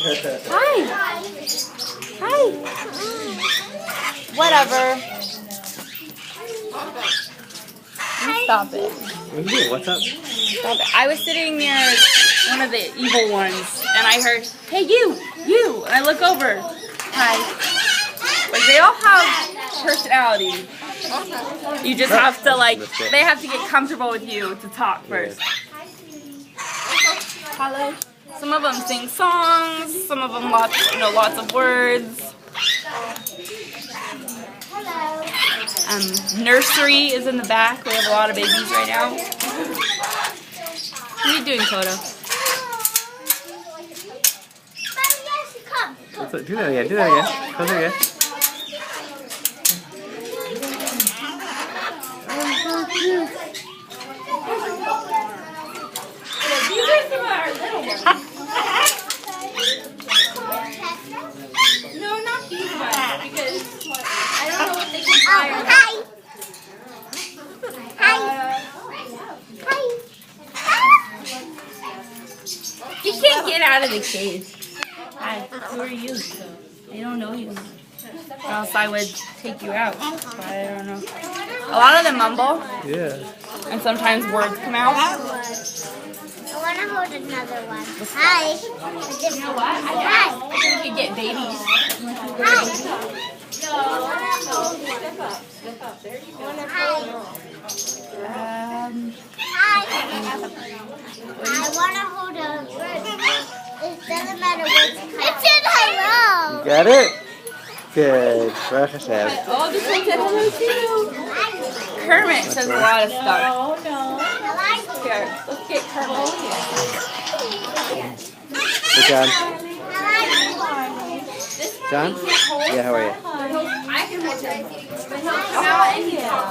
Hi. Hi. Whatever. Stop it. What's up? Stop it. I was sitting near one of the evil ones, and I heard, "Hey, you!" And I look over. Hi. Like, they all have personality. You just have to, like, they have to get comfortable with you to talk first. Hello. Some of them sing songs. Some of them lots of words. Nursery is in the back. We have a lot of babies right now. What are you doing, Toto? Do that again. Do that again. Come here again. These are some of our little ones. No, not these ones, because I don't know what they can fire. You can't get out of the cage. Hi, who are you? They don't know you. Or else I would take you out, but I don't know. A lot of them mumble. Yeah. And sometimes words come out. I want to hold another one. Hi. You know what? I think we could get babies. Hi. Step up. There you go. Hi. Hi. I want to hold a bird. It doesn't matter what kind. It said hello. You got it? Good. Baruch Hashem. Oh, this one said hello too. Kermit says a lot of stuff. Here, let's get Kermit. Hey, John. John? Yeah, how are you? I can hold him.